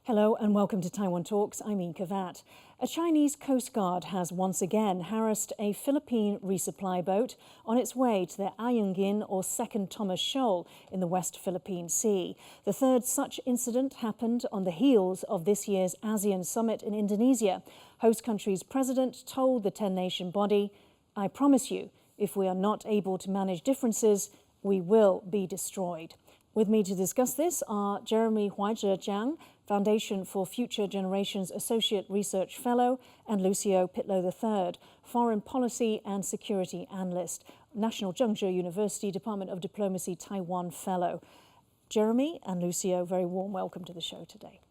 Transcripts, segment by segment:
Hello and welcome to Taiwan Talks. I'm Inka Vat. A Chinese Coast Guard has once again harassed a Philippine resupply boat on its way to the Ayungin or Second Thomas Shoal in the West Philippine Sea. The third such incident happened on the heels of this year's ASEAN summit in Indonesia. Host country's president told the 10-nation body, "I promise you, if we are not able to manage differences, we will be destroyed." With me to discuss this are Jeremy Huai-Che Chiang, Foundation for Future Generations Associate Research Fellow, and Lucio Pitlo III, Foreign Policy and Security Analyst, National Chengchi University Department of Diplomacy Taiwan Fellow. Jeremy and Lucio, very warm welcome to the show today.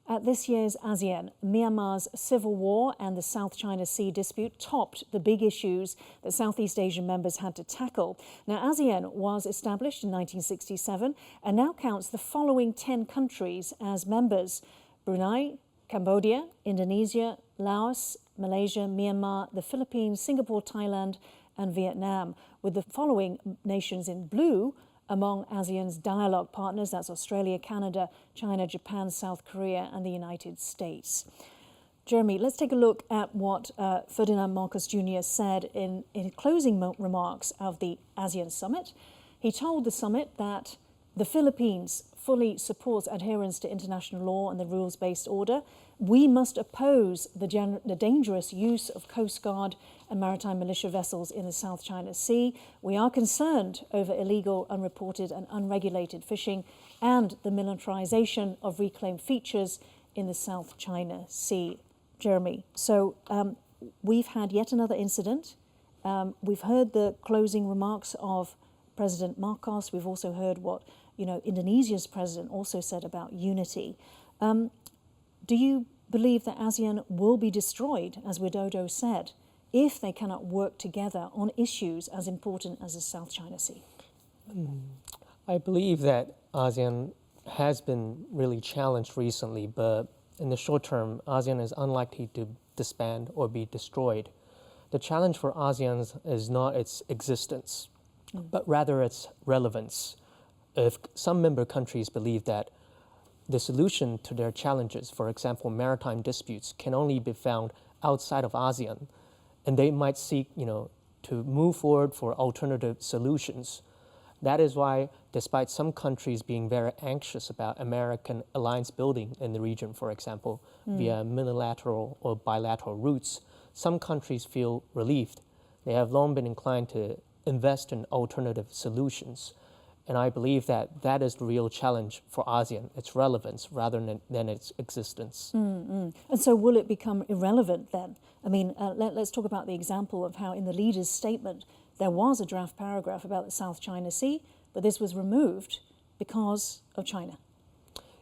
At this year's ASEAN, Myanmar's civil war and the South China Sea dispute topped the big issues that Southeast Asian members had to tackle. Now, ASEAN was established in 1967 and now counts the following 10 countries as members: Brunei, Cambodia, Indonesia, Laos, Malaysia, Myanmar, the Philippines, Singapore, Thailand, and Vietnam, with the following nations in blue among ASEAN's dialogue partners. That's Australia, Canada, China, Japan, South Korea, and the United States. Jeremy, let's take a look at what Ferdinand Marcos Jr. said in closing remarks of the ASEAN summit. He told the summit that the Philippines fully supports adherence to international law and the rules-based order. We must oppose the dangerous use of Coast Guard and maritime militia vessels in the South China Sea. We are concerned over illegal, unreported and unregulated fishing and the militarization of reclaimed features in the South China Sea. Jeremy, so we've had yet another incident. We've heard the closing remarks of President Marcos. We've also heard what Indonesia's president also said about unity. Do you believe that ASEAN will be destroyed, as Teodoro said, if they cannot work together on issues as important as the South China Sea? I believe that ASEAN has been really challenged recently, but in the short term, ASEAN is unlikely to disband or be destroyed. The challenge for ASEAN is not its existence, but rather its relevance. If some member countries believe that the solution to their challenges, for example, maritime disputes, can only be found outside of ASEAN, and they might seek, to move forward for alternative solutions. That is why, despite some countries being very anxious about American alliance building in the region, for example, via unilateral or bilateral routes, some countries feel relieved. They have long been inclined to invest in alternative solutions. And I believe that that is the real challenge for ASEAN, its relevance rather than its existence. And so will it become irrelevant then? I mean, let's talk about the example of how in the leader's statement there was a draft paragraph about the South China Sea, but this was removed because of China.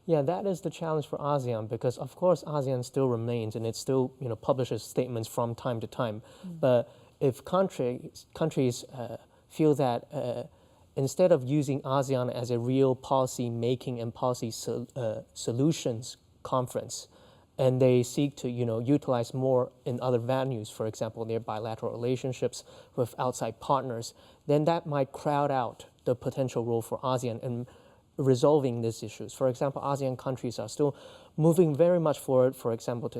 Yeah, that is the challenge for ASEAN because, of course, ASEAN still remains and it still publishes statements from time to time. But if countries feel that instead of using ASEAN as a real policy making and policy solutions conference, and they seek to utilize more in other venues, for example, their bilateral relationships with outside partners, then that might crowd out the potential role for ASEAN in resolving these issues. For example, ASEAN countries are still moving very much forward, for example, to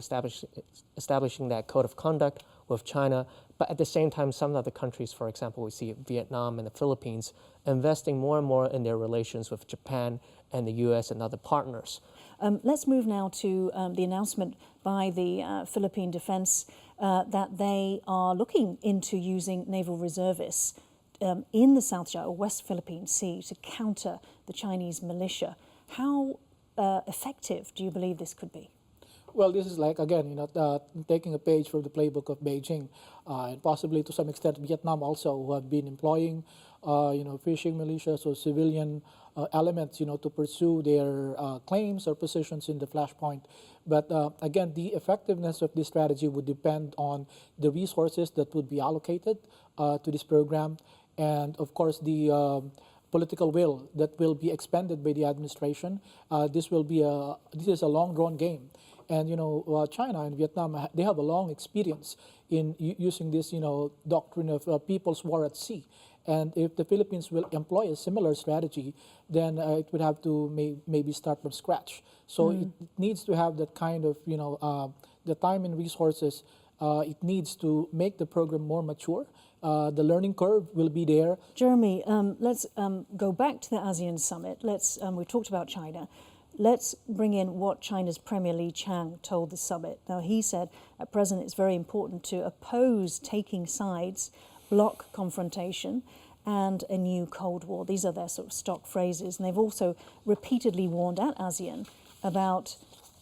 establishing that code of conduct with China, but at the same time, some other countries, for example, we see Vietnam and the Philippines, investing more and more in their relations with Japan and the US and other partners. Let's move now to the announcement by the Philippine Defense that they are looking into using naval reservists in the South China or West Philippine Sea to counter the Chinese militia. How effective do you believe this could be? Well, this is like, again, taking a page from the playbook of Beijing, and possibly to some extent Vietnam also, who have been employing, fishing militias or civilian elements, to pursue their claims or positions in the flashpoint. But again, the effectiveness of this strategy would depend on the resources that would be allocated to this program, and of course the political will that will be expended by the administration. This is a long-drawn game. And China and Vietnam, they have a long experience in using this doctrine of people's war at sea. And if the Philippines will employ a similar strategy, then it would have to maybe start from scratch. So it needs to have that kind of, the time and resources. It needs to make the program more mature. The learning curve will be there. Jeremy, let's go back to the ASEAN summit. We've talked about China. Let's bring in what China's Premier Li Chiang told the summit. Now, he said at present it's very important to oppose taking sides, bloc confrontation, and a new Cold War. These are their sort of stock phrases. And they've also repeatedly warned at ASEAN about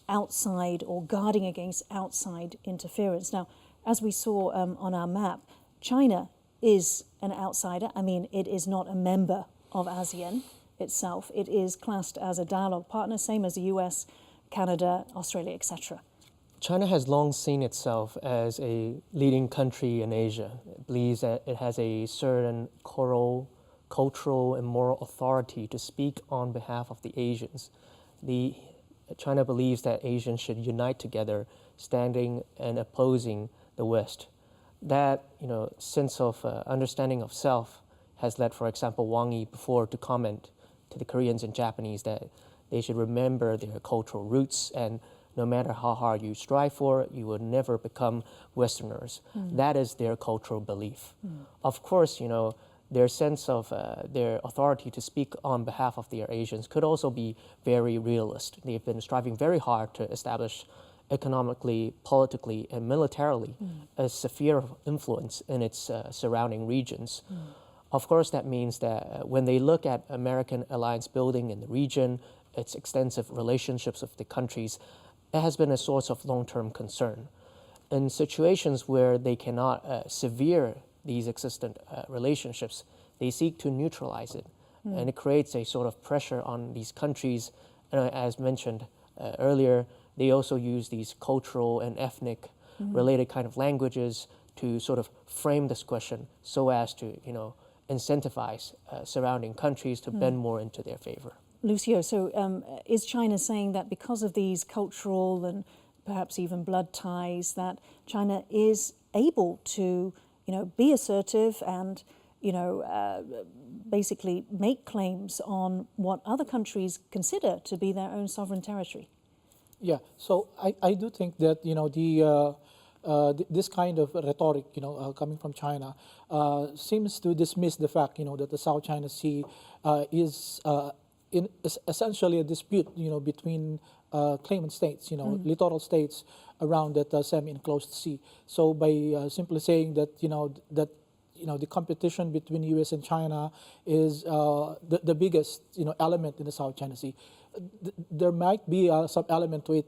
outside or guarding against outside interference. Now, as we saw on our map, China is an outsider. I mean, it is not a member of ASEAN itself. It is classed as a dialogue partner, same as the US, Canada, Australia, etc. China has long seen itself as a leading country in Asia. It believes that it has a certain cultural and moral authority to speak on behalf of the Asians. China believes that Asians should unite together, standing and opposing the West. That sense of understanding of self has led, for example, Wang Yi before to comment to the Koreans and Japanese that they should remember their cultural roots, and no matter how hard you strive for it, you will never become Westerners. That is their cultural belief. Of course, their sense of their authority to speak on behalf of their Asians could also be very realist. They've been striving very hard to establish economically, politically, and militarily a sphere of influence in its surrounding regions. Of course, that means that when they look at American alliance building in the region, its extensive relationships with the countries, it has been a source of long-term concern. In situations where they cannot sever these existent relationships, they seek to neutralize it. And it creates a sort of pressure on these countries. As mentioned earlier, they also use these cultural and ethnic related kind of languages to sort of frame this question so as to, incentivize surrounding countries to bend more into their favor. Lucio, so is China saying that because of these cultural and perhaps even blood ties, that China is able to, be assertive and, basically make claims on what other countries consider to be their own sovereign territory? Yeah, so I do think that this kind of rhetoric, coming from China, seems to dismiss the fact, that the South China Sea is essentially a dispute, between claimant states, littoral states around that semi-enclosed sea. So by simply saying that, the competition between U.S. and China is the biggest, element in the South China Sea. There might be some element to it,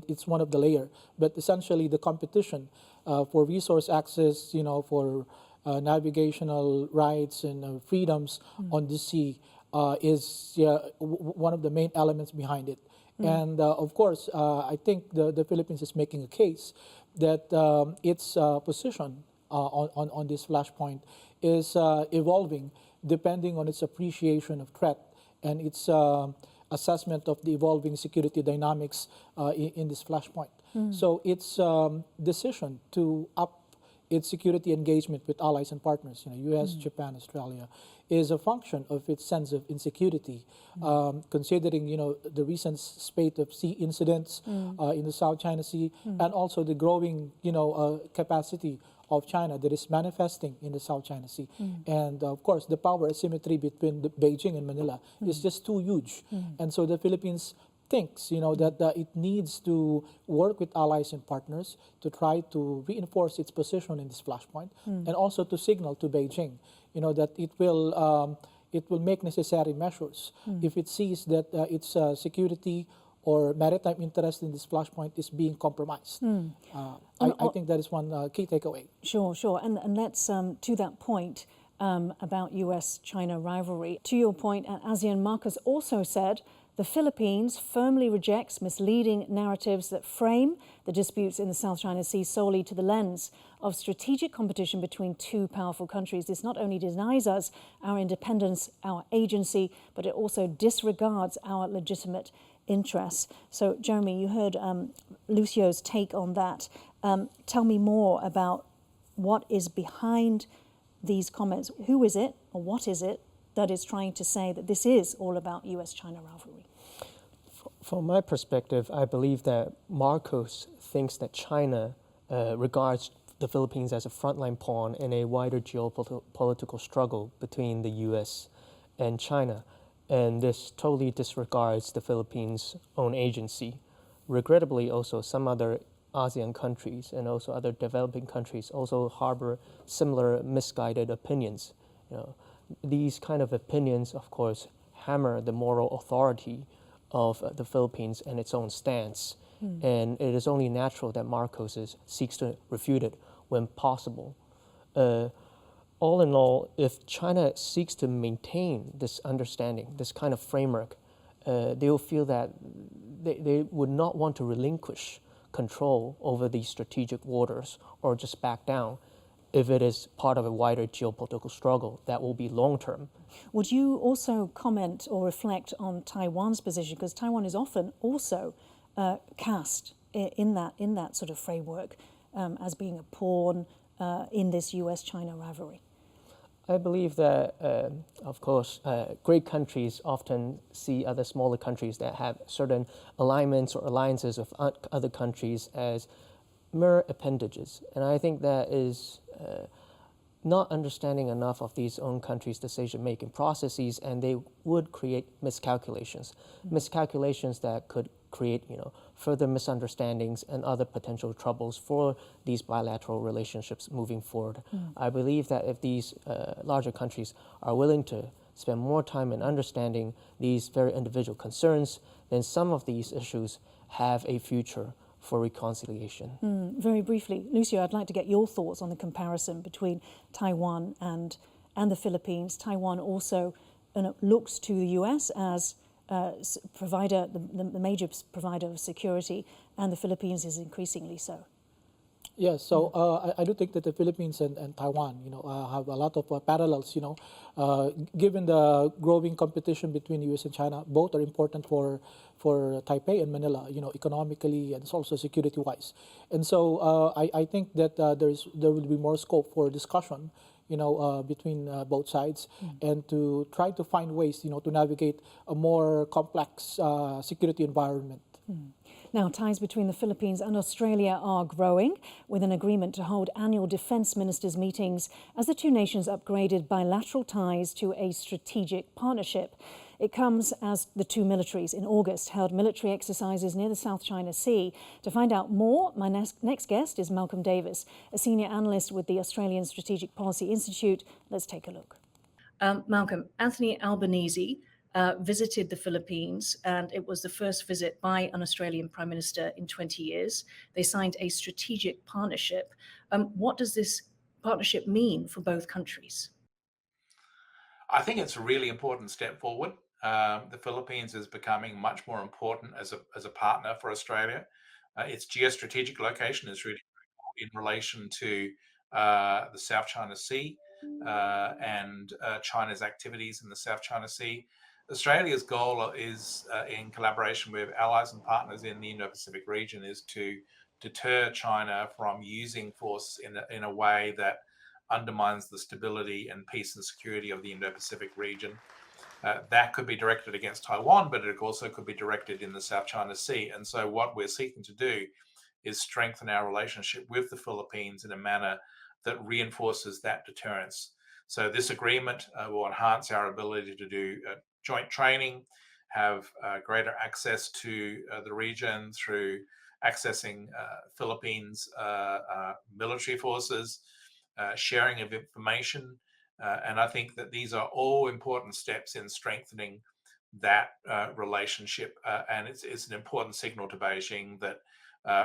it's one of the layer, but essentially the competition for resource access, for navigational rights and freedoms on the sea is one of the main elements behind it. And of course, I think the Philippines is making a case that its position on this flashpoint is evolving depending on its appreciation of threat and its assessment of the evolving security dynamics in this flashpoint. So its decision to up its security engagement with allies and partners, U.S., Japan, Australia, is a function of its sense of insecurity, considering, the recent spate of sea incidents in the South China Sea, and also the growing, capacity of China that is manifesting in the South China Sea. And of course, the power asymmetry between Beijing and Manila is just too huge. And so the Philippines thinks, that it needs to work with allies and partners to try to reinforce its position in this flashpoint, and also to signal to Beijing, that it will make necessary measures if it sees that its security or maritime interest in this flashpoint is being compromised. I think that is one key takeaway. Sure. And let's, to that point about US-China rivalry, to your point, ASEAN Marcus also said, the Philippines firmly rejects misleading narratives that frame the disputes in the South China Sea solely to the lens of strategic competition between two powerful countries. This not only denies us our independence, our agency, but it also disregards our legitimate interests. So, Jeremy, you heard Lucio's take on that. Tell me more about what is behind these comments? Who is it, or what is it, that is trying to say that this is all about US-China rivalry? From my perspective, I believe that Marcos thinks that China regards the Philippines as a frontline pawn in a wider geopolitical struggle between the US and China. And this totally disregards the Philippines' own agency. Regrettably, also, some other ASEAN countries and also other developing countries also harbor similar misguided opinions. These kind of opinions, of course, hammer the moral authority of the Philippines and its own stance. And it is only natural that Marcos seeks to refute it when possible. All in all, if China seeks to maintain this understanding, this kind of framework, they will feel that they would not want to relinquish control over these strategic waters or just back down if it is part of a wider geopolitical struggle that will be long-term. Would you also comment or reflect on Taiwan's position? Because Taiwan is often also cast in that sort of framework as being a pawn in this US-China rivalry. I believe that, of course, great countries often see other smaller countries that have certain alignments or alliances with other countries as mere appendages. And I think that is not understanding enough of these own countries' decision-making processes, and they would create miscalculations. Miscalculations that could create, further misunderstandings and other potential troubles for these bilateral relationships moving forward. I believe that if these larger countries are willing to spend more time in understanding these very individual concerns, then some of these issues have a future for reconciliation. Very briefly, Lucio, I'd like to get your thoughts on the comparison between Taiwan and the Philippines. Taiwan also looks to the US as provider, the major provider of security, and the Philippines is increasingly so. Yes, so I do think that the Philippines and Taiwan, have a lot of parallels. Given the growing competition between the U.S. and China, both are important for Taipei and Manila, economically and also security-wise. And so I think that there will be more scope for discussion, between both sides, and to try to find ways, to navigate a more complex security environment. Now, ties between the Philippines and Australia are growing, with an agreement to hold annual defence ministers' meetings as the two nations upgraded bilateral ties to a strategic partnership. It comes as the two militaries in August held military exercises near the South China Sea. To find out more, my next guest is Malcolm Davis, a senior analyst with the Australian Strategic Policy Institute. Let's take a look. Malcolm, Anthony Albanese visited the Philippines, and it was the first visit by an Australian Prime Minister in 20 years. They signed a strategic partnership. What does this partnership mean for both countries? I think it's a really important step forward. The Philippines is becoming much more important as a partner for Australia. Its geostrategic location is really in relation to the South China Sea and China's activities in the South China Sea. Australia's goal is, in collaboration with allies and partners in the Indo-Pacific region, is to deter China from using force in a way that undermines the stability and peace and security of the Indo-Pacific region. That could be directed against Taiwan, but it also could be directed in the South China Sea. And so what we're seeking to do is strengthen our relationship with the Philippines in a manner that reinforces that deterrence. So this agreement will enhance our ability to do joint training, have greater access to the region through accessing Philippines military forces, sharing of information. And I think that these are all important steps in strengthening that relationship. And it's an important signal to Beijing that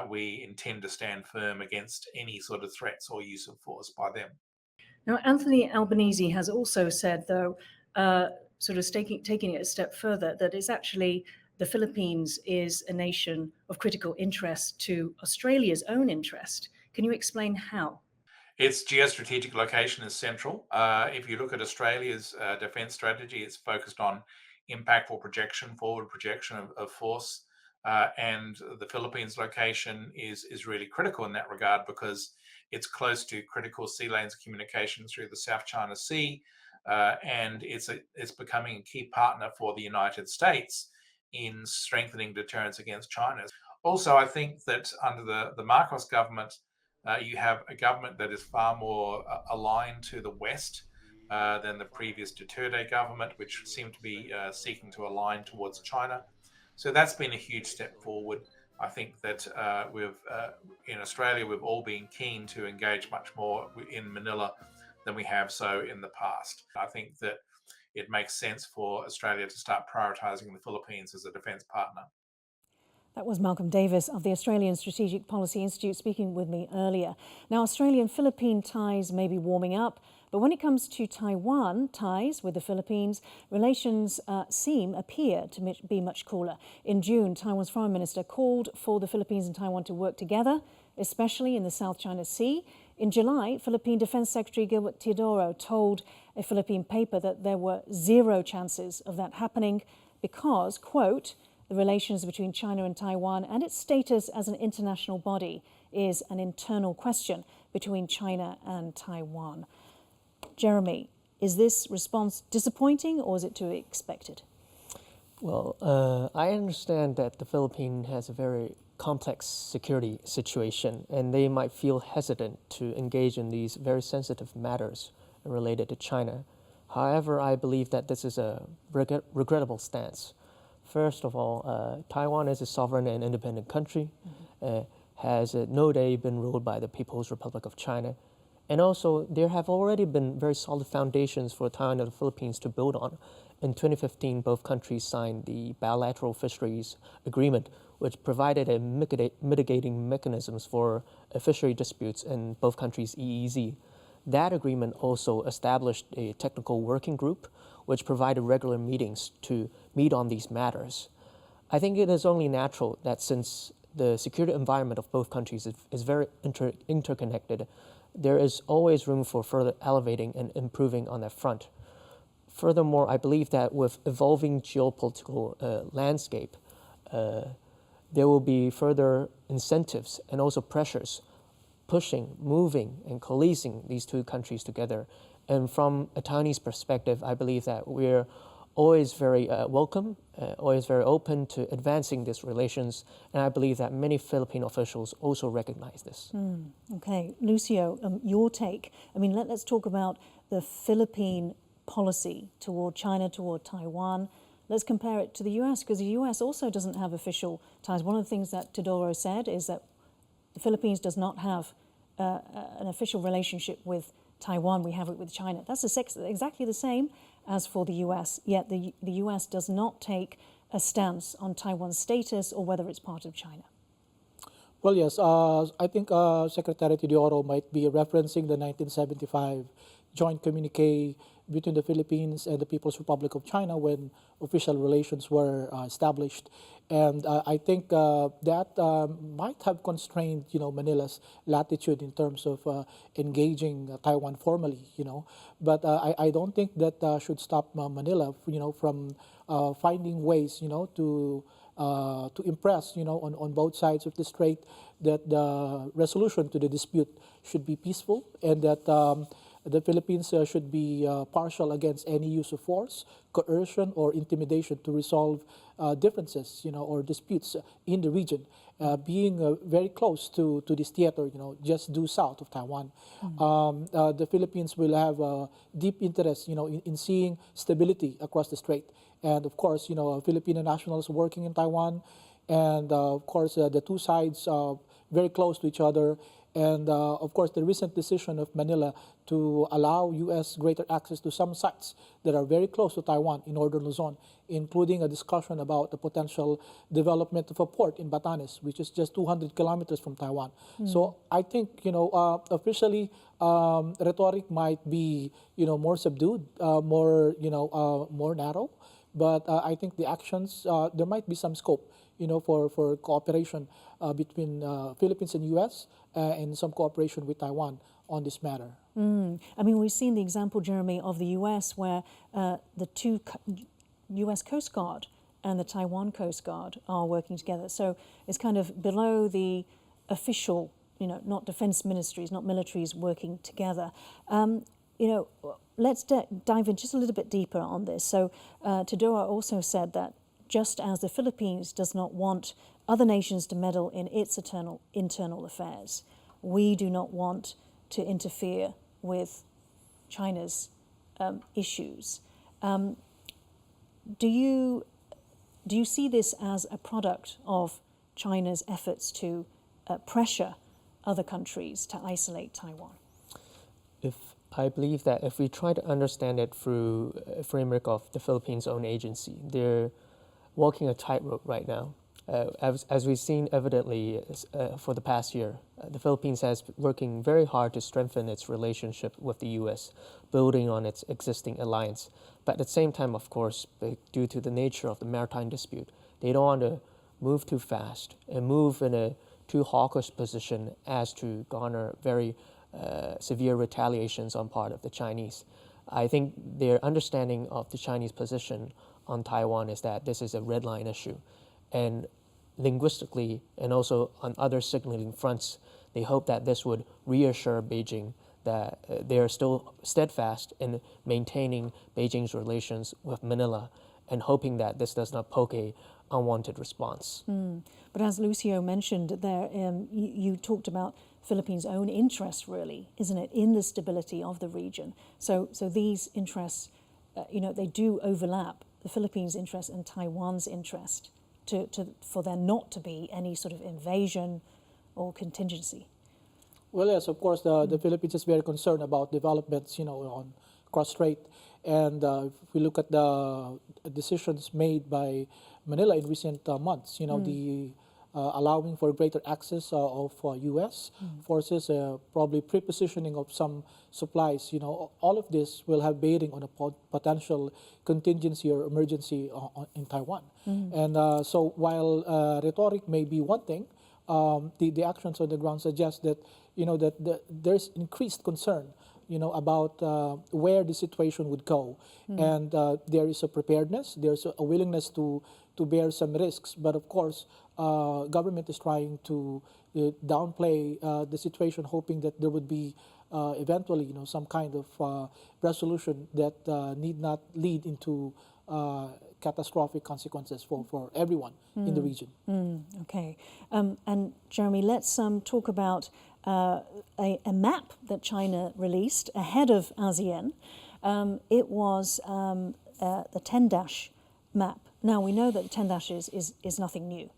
we intend to stand firm against any sort of threats or use of force by them. Now, Anthony Albanese has also said, though, sort of taking it a step further, that it's actually the Philippines is a nation of critical interest to Australia's own interest. Can you explain how? Its geostrategic location is central. If you look at Australia's defence strategy, it's focused on impactful projection, forward projection of force And the Philippines location is really critical in that regard because it's close to critical sea lanes of communication through the South China Sea, and it's becoming a key partner for the United States in strengthening deterrence against China. Also, I think that under the Marcos government, you have a government that is far more aligned to the West than the previous Duterte government, which seemed to be seeking to align towards China. So that's been a huge step forward. I think that in Australia, we've all been keen to engage much more in Manila than we have so in the past. I think that it makes sense for Australia to start prioritising the Philippines as a defence partner. That was Malcolm Davis of the Australian Strategic Policy Institute speaking with me earlier. Now, Australian-Philippine ties may be warming up, but when it comes to Taiwan ties with the Philippines, relations appear to be much cooler. In June, Taiwan's foreign minister called for the Philippines and Taiwan to work together, especially in the South China Sea. In July, Philippine Defense Secretary Gilbert Teodoro told a Philippine paper that there were zero chances of that happening because, quote, the relations between China and Taiwan and its status as an international body is an internal question between China and Taiwan. Jeremy, is this response disappointing or is it to be expected? Well, I understand that the Philippines has a very complex security situation and they might feel hesitant to engage in these very sensitive matters related to China. However, I believe that this is a regrettable stance. First of all, Taiwan is a sovereign and independent country, has no day been ruled by the People's Republic of China. And also, there have already been very solid foundations for Taiwan and the Philippines to build on. In 2015, both countries signed the Bilateral Fisheries Agreement, which provided a mitigating mechanisms for fishery disputes in both countries' EEZ. That agreement also established a technical working group, which provided regular meetings to meet on these matters. I think it is only natural that since the security environment of both countries is very interconnected, there is always room for further elevating and improving on that front. Furthermore, I believe that with evolving geopolitical landscape, there will be further incentives and also pressures pushing, moving, and coalescing these two countries together. And from a Taiwanese perspective, I believe that we're always very welcome, always very open to advancing these relations. And I believe that many Philippine officials also recognize this. Okay, Lucio, your take. I mean, let's talk about the Philippine policy toward China, toward Taiwan. Let's compare it to the US, because the US also doesn't have official ties. One of the things that Teodoro said is that the Philippines does not have an official relationship with Taiwan. We have it with China. That's exactly the same as for the US, yet the US does not take a stance on Taiwan's status or whether it's part of China. Well, yes, I think Secretary Teodoro might be referencing the 1975 joint communique between the Philippines and the People's Republic of China when official relations were established. And I think that might have constrained, Manila's latitude in terms of engaging Taiwan formally, But I don't think that should stop Manila, from finding ways, to impress, on both sides of the strait that the resolution to the dispute should be peaceful and that the Philippines should be partial against any use of force, coercion, or intimidation to resolve differences, or disputes in the region, being very close to this theater, just due south of Taiwan. The Philippines will have a deep interest, in seeing stability across the strait. And of course, Filipino nationals working in Taiwan, and of course, the two sides are very close to each other. And of course, the recent decision of Manila to allow U.S. greater access to some sites that are very close to Taiwan in northern Luzon, including a discussion about the potential development of a port in Batanes, which is just 200 kilometers from Taiwan. So I think, officially, rhetoric might be, more subdued, more narrow. But I think the actions, there might be some scope, for cooperation between Philippines and U.S. And some cooperation with Taiwan on this matter. I mean, we've seen the example, Jeremy, of the U.S. where the two U.S. Coast Guard and the Taiwan Coast Guard are working together. So it's kind of below the official, not defense ministries, not militaries working together. Let's dive in just a little bit deeper on this. So Teodoro also said that just as the Philippines does not want other nations to meddle in its internal affairs, we do not want to interfere with China's issues. Do you see this as a product of China's efforts to pressure other countries to isolate Taiwan? I believe that if we try to understand it through a framework of the Philippines' own agency, they're walking a tightrope right now. As we've seen evidently for the past year, the Philippines has been working very hard to strengthen its relationship with the U.S., building on its existing alliance. But at the same time, of course, due to the nature of the maritime dispute, they don't want to move too fast and move in a too hawkish position as to garner very severe retaliations on part of the Chinese. I think their understanding of the Chinese position on Taiwan is that this is a red line issue. And linguistically and also on other signaling fronts, they hope that this would reassure Beijing that they are still steadfast in maintaining Beijing's relations with Manila and hoping that this does not poke a unwanted response. But as Lucio mentioned there, you talked about Philippines' own interest, really, isn't it, in the stability of the region? So these interests, they do overlap, the Philippines' interest and Taiwan's interest, for there not to be any sort of invasion or contingency. Well, yes, of course, the Philippines is very concerned about developments, on cross-strait. And if we look at the decisions made by Manila in recent months, the allowing for greater access of U.S. forces, probably pre-positioning of some supplies, all of this will have bearing on a potential contingency or emergency in Taiwan. And so while rhetoric may be one thing, the actions on the ground suggest that, there's increased concern, about where the situation would go. And there is a preparedness, there's a willingness to bear some risks. But of course, government is trying to downplay the situation, hoping that there would be eventually, some kind of resolution that need not lead into catastrophic consequences for everyone in the region. Okay. And Jeremy, let's talk about a map that China released ahead of ASEAN. It was the 10-dash map. Now, we know that the 10-dash is nothing new.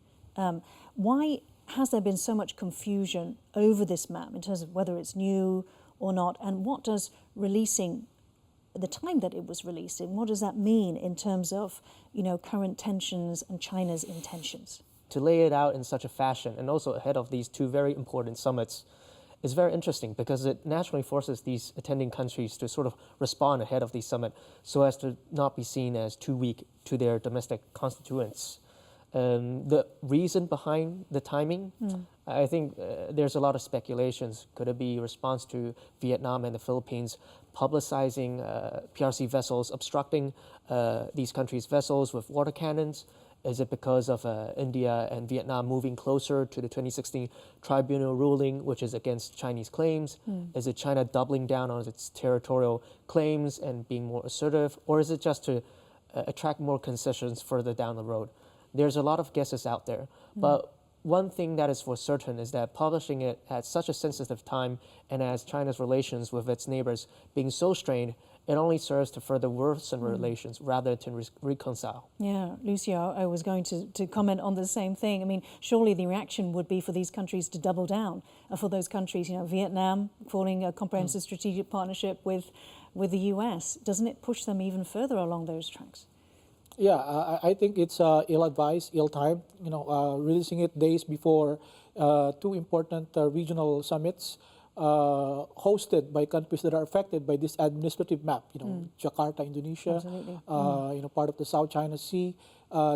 Why has there been so much confusion over this map in terms of whether it's new or not? And what does releasing the time that it was released in, what does that mean in terms of, current tensions and China's intentions? To lay it out in such a fashion, and also ahead of these two very important summits, is very interesting because it naturally forces these attending countries to sort of respond ahead of the summit so as to not be seen as too weak to their domestic constituents. The reason behind the timing, I think there's a lot of speculations. Could it be a response to Vietnam and the Philippines publicizing PRC vessels, obstructing these countries' vessels with water cannons? Is it because of India and Vietnam moving closer to the 2016 tribunal ruling, which is against Chinese claims? Is it China doubling down on its territorial claims and being more assertive? Or is it just to attract more concessions further down the road? There's a lot of guesses out there. But one thing that is for certain is that publishing it at such a sensitive time and as China's relations with its neighbors being so strained, it only serves to further worsen relations rather than reconcile. Yeah, Lucio, I was going to comment on the same thing. I mean, surely the reaction would be for these countries to double down. For those countries, Vietnam forming a comprehensive strategic partnership with the US. Doesn't it push them even further along those tracks? Yeah, I think it's ill-advised, ill-timed. Releasing it days before two important regional summits hosted by countries that are affected by this administrative map. Jakarta, Indonesia, part of the South China Sea.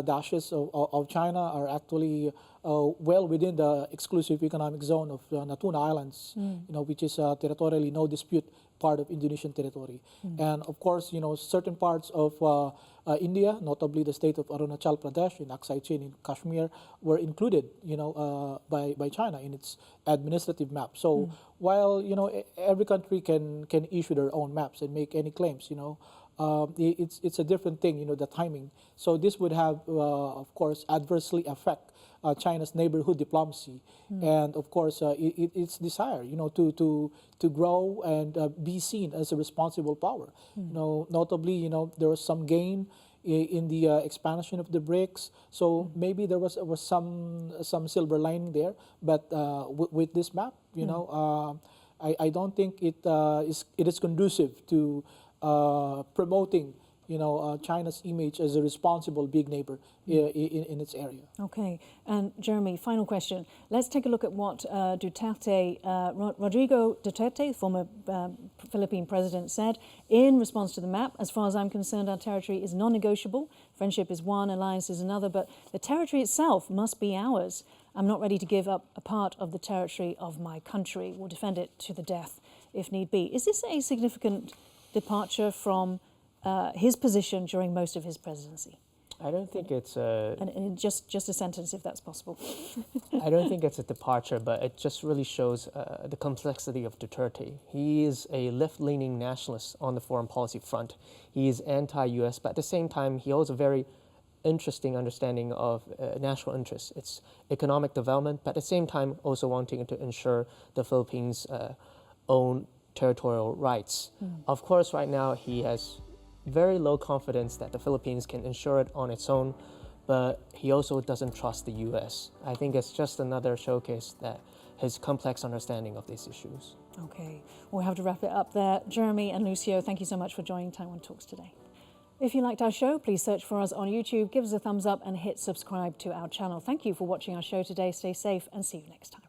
Dashes of China are actually well within the exclusive economic zone of Natuna Islands, which is territorially no dispute part of Indonesian territory. And of course, certain parts of India, notably the state of Arunachal Pradesh in Huai-Che in Kashmir, were included, by China in its administrative map. So while every country can issue their own maps and make any claims, it's a different thing, the timing. So this would have, of course, adversely affect China's neighborhood diplomacy, and of course, its desire, to grow and be seen as a responsible power. Notably, there was some gain in the expansion of the BRICS. So maybe there was some silver lining there. But with this map, I don't think it is conducive to promoting China's image as a responsible big neighbor in its area. Okay, and Jeremy, final question. Let's take a look at what Rodrigo Duterte, former Philippine president, said in response to the map. As far as I'm concerned, our territory is non-negotiable. Friendship is one, alliance is another, but the territory itself must be ours. I'm not ready to give up a part of the territory of my country. We'll defend it to the death if need be. Is this a significant departure from his position during most of his presidency? I don't think it's and just a sentence, if that's possible. I don't think it's a departure, but it just really shows the complexity of Duterte. He is a left-leaning nationalist on the foreign policy front. He is anti-U.S., but at the same time, he holds a very interesting understanding of national interests. It's economic development, but at the same time, also wanting to ensure the Philippines' own territorial rights. Of course, right now, he has very low confidence that the Philippines can ensure it on its own, but he also doesn't trust the U.S. I think it's just another showcase that his complex understanding of these issues. Okay, we'll have to wrap it up there. Jeremy and Lucio, thank you so much for joining Taiwan Talks today. If you liked our show, please search for us on YouTube, give us a thumbs up and hit subscribe to our channel. Thank you for watching our show today. Stay safe and see you next time.